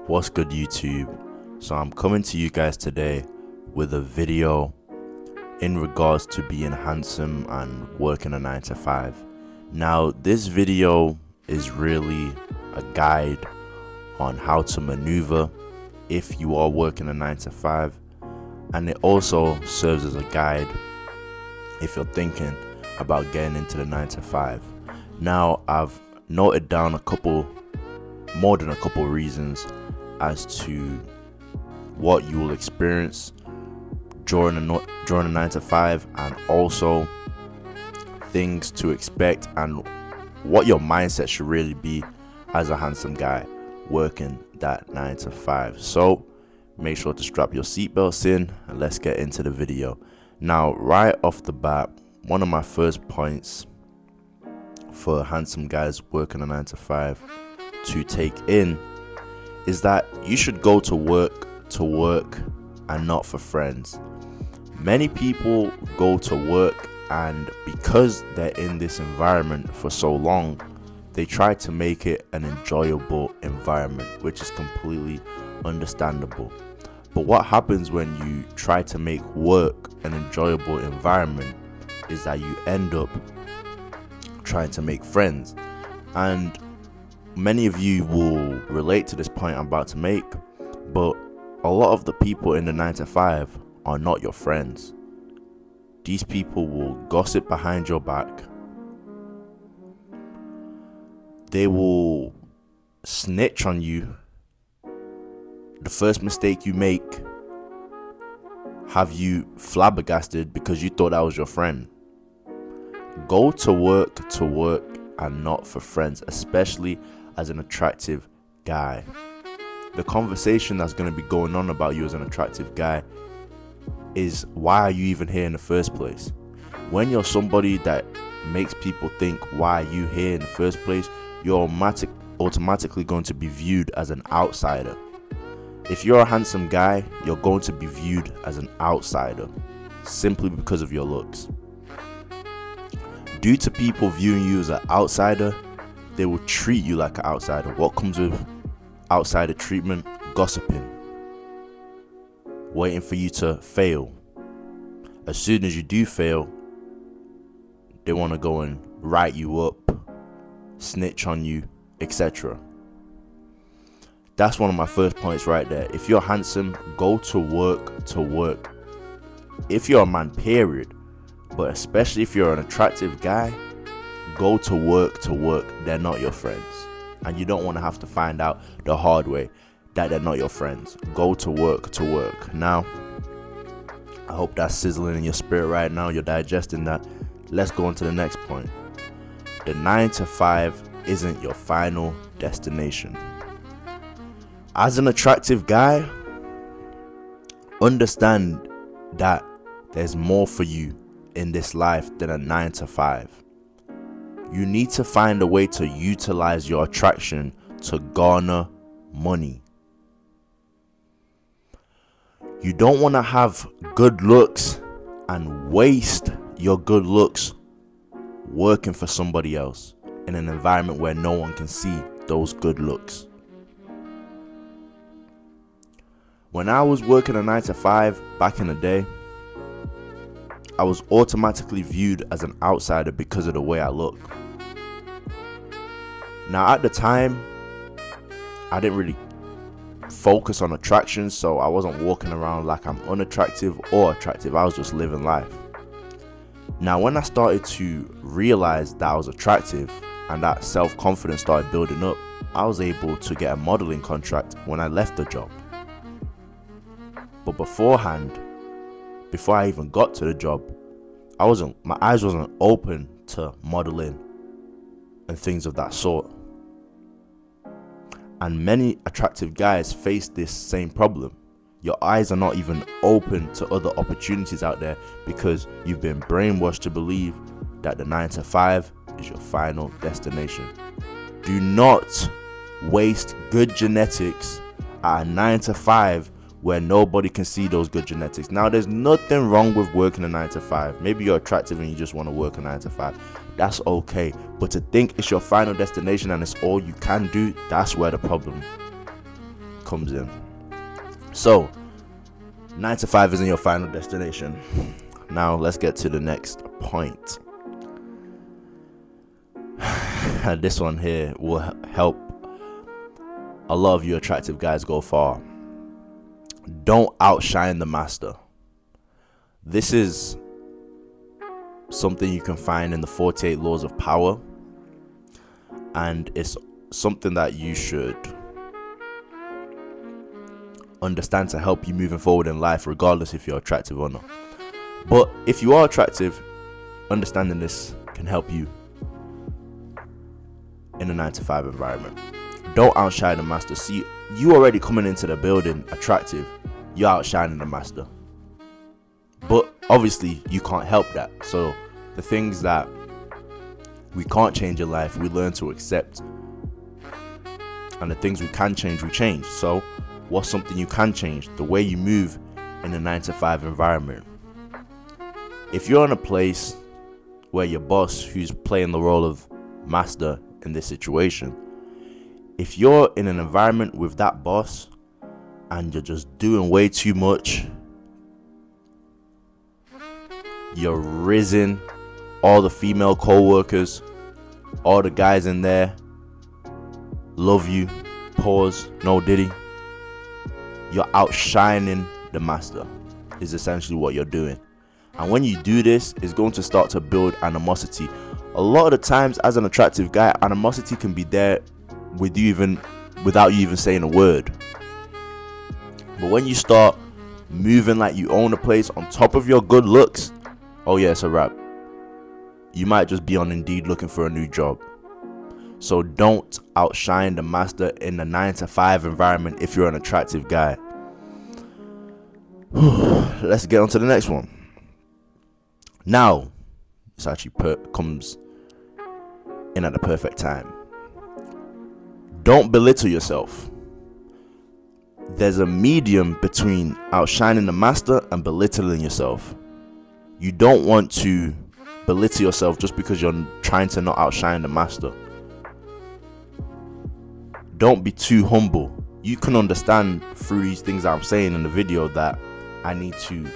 What's good, YouTube? So I'm coming to you guys today with a video in regards to being handsome and working a 9 to 5. Now this video is really a guide on how to maneuver if you are working a 9 to 5, and it also serves as a guide if you're thinking about getting into the 9 to 5. Now I've noted down more than a couple reasons as to what you will experience during a 9 to 5, and also things to expect and what your mindset should really be as a handsome guy working that 9 to 5. So make sure to strap your seatbelts in and let's get into the video. Now, right off the bat, one of my first points for handsome guys working a 9 to 5 to take in is that you should go to work and not for friends. Many people go to work, and because they're in this environment for so long, they try to make it an enjoyable environment, which is completely understandable. But what happens when you try to make work an enjoyable environment is that you end up trying to make friends. And many of you will relate to this point I'm about to make, but a lot of the people in the 9 to 5 are not your friends. These people will gossip behind your back. They will snitch on you. The first mistake you make, have you flabbergasted because you thought that was your friend. Go to work and not for friends, especially as an attractive guy. The conversation that's going to be going on about you as an attractive guy is, why are you even here in the first place? When you're somebody that makes people think, why are you here in the first place, you're automatically going to be viewed as an outsider. If you're a handsome guy, you're going to be viewed as an outsider simply because of your looks. Due to people viewing you as an outsider, they will treat you like an outsider. What comes with outsider treatment? Gossiping, waiting for you to fail. As soon as you do fail, they want to go and write you up, snitch on you, etc. That's one of my first points right there. If you're handsome, go to work. If you're a man, period, but especially if you're an attractive guy, go to work. They're not your friends, and you don't want to have to find out the hard way that they're not your friends. Go to work. Now, I hope that's sizzling in your spirit right now. You're digesting that. Let's go on to the next point. The 9 to 5 isn't your final destination. As an attractive guy, understand that there's more for you in this life than a 9 to 5. You need to find a way to utilize your attraction to garner money. You don't want to have good looks and waste your good looks working for somebody else in an environment where no one can see those good looks. When I was working a 9 to 5 back in the day, I was automatically viewed as an outsider because of the way I look. Now, at the time, I didn't really focus on attraction, so I wasn't walking around like I'm unattractive or attractive. I was just living life. Now, when I started to realize that I was attractive and that self-confidence started building up, I was able to get a modeling contract when I left the job. But beforehand, before I even got to the job, my eyes wasn't open to modeling and things of that sort. And many attractive guys face this same problem. Your eyes are not even open to other opportunities out there because you've been brainwashed to believe that the 9 to 5 is your final destination. Do not waste good genetics at a 9 to 5 where nobody can see those good genetics. Now, there's nothing wrong with working a 9 to 5. Maybe you're attractive and you just want to work a 9 to 5. That's okay. But to think it's your final destination and it's all you can do, that's where the problem comes in. So 9 to 5 isn't your final destination. Now let's get to the next point. And this one here will help a lot of you attractive guys go far. Don't outshine the master. This is something you can find in the 48 laws of power, and it's something that you should understand to help you moving forward in life, regardless if you're attractive or not. But if you are attractive, understanding this can help you in a 9 to 5 environment. Don't outshine the master. See, you already coming into the building attractive, you're outshining the master. But obviously you can't help that. So the things that we can't change in life, we learn to accept, and the things we can change, we change. So what's something you can change? The way you move in a 9 to 5 environment. If you're in a place where your boss, who's playing the role of master in this situation, if you're in an environment with that boss and you're just doing way too much, you're rizzing all the female co-workers, all the guys in there love you, pause, no diddy, you're outshining the master, is essentially what you're doing. And when you do this, it's going to start to build animosity. A lot of the times, as an attractive guy, animosity can be there with you even without you even saying a word. But when you start moving like you own the place on top of your good looks, oh yeah, it's a wrap. You might just be on Indeed looking for a new job. So don't outshine the master in the 9 to 5 environment if you're an attractive guy. Let's get on to the next one. Now, this actually comes in at the perfect time. Don't belittle yourself. There's a medium between outshining the master and belittling yourself. You don't want to belittle yourself just because you're trying to not outshine the master. Don't be too humble. You can understand through these things that I'm saying in the video that I need to...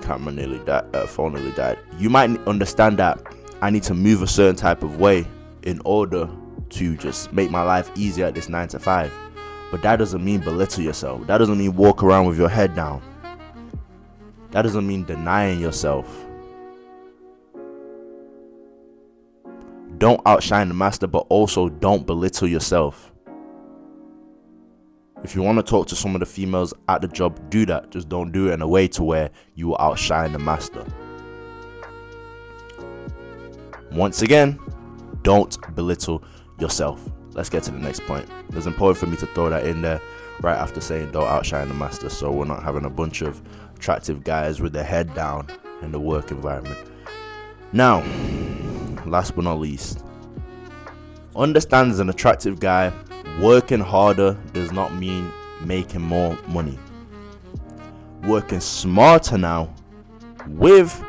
Camera nearly died, phone nearly died. You might understand that I need to move a certain type of way in order to just make my life easier at this 9 to 5. But that doesn't mean belittle yourself. That doesn't mean walk around with your head down. That doesn't mean denying yourself. Don't outshine the master, but also don't belittle yourself. If you want to talk to some of the females at the job, do that. Just don't do it in a way to where you will outshine the master. Once again, don't belittle yourself. Let's get to the next point. It's important for me to throw that in there right after saying don't outshine the master, so we're not having a bunch of attractive guys with their head down in the work environment. Now, last but not least, understand as an attractive guy, working harder does not mean making more money. Working smarter now with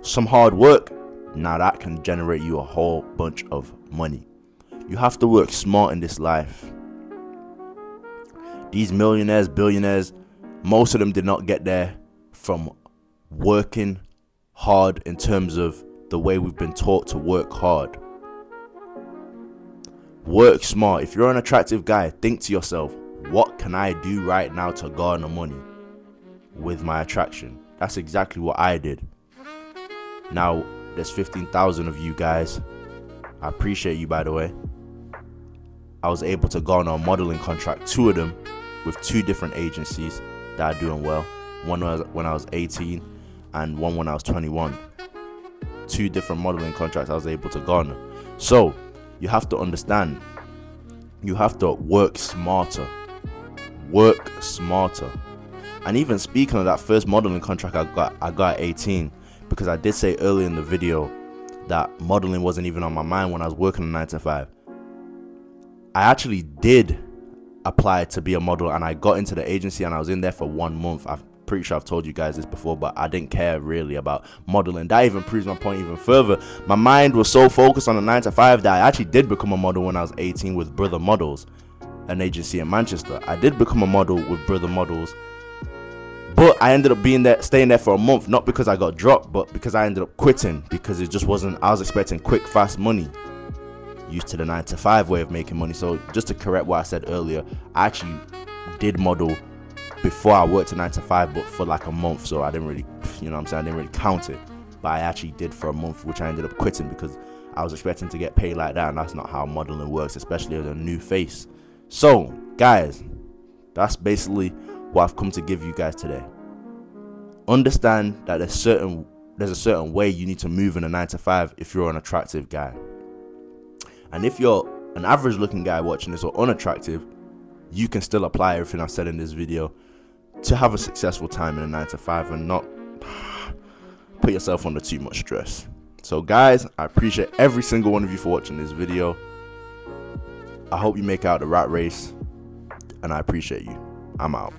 some hard work, now that can generate you a whole bunch of money. You have to work smart in this life. These millionaires, billionaires, most of them did not get there from working hard in terms of the way we've been taught to work hard. Work smart. If you're an attractive guy, think to yourself, what can I do right now to garner money with my attraction? That's exactly what I did. Now, there's 15,000 of you guys. I appreciate you, by the way. I was able to garner a modeling contract, 2 of them, with 2 different agencies that are doing well. One was when I was 18 and one when I was 21. 2 different modeling contracts I was able to garner. So, you have to understand, you have to work smarter. Work smarter. And even speaking of that first modeling contract I got at 18, because I did say earlier in the video that modeling wasn't even on my mind when I was working a 9 to 5. I actually did apply to be a model, and I got into the agency and I was in there for 1 month. pretty sure I've told you guys this before, but I didn't care really about modeling. That even proves my point even further. My mind was so focused on the 9 to 5 that I actually did become a model when I was 18 with Brother Models, an agency in Manchester. I did become a model with Brother Models, but I ended up staying there for a month, not because I got dropped, but because I ended up quitting, because it just wasn't, I was expecting quick, fast money, used to the 9 to 5 way of making money. So just to correct what I said earlier, I actually did model before I worked a 9 to 5, but for like a month, so I didn't really, you know what I'm saying, I didn't really count it. But I actually did for a month, which I ended up quitting because I was expecting to get paid like that, and that's not how modeling works, especially as a new face. So guys, that's basically what I've come to give you guys today. Understand that there's a certain way you need to move in a 9 to 5 if you're an attractive guy. And if you're an average looking guy watching this or unattractive, you can still apply everything I've said in this video to have a successful time in a 9 to 5 and not put yourself under too much stress. So guys, I appreciate every single one of you for watching this video. I hope you make out the rat race, and I appreciate you. I'm out.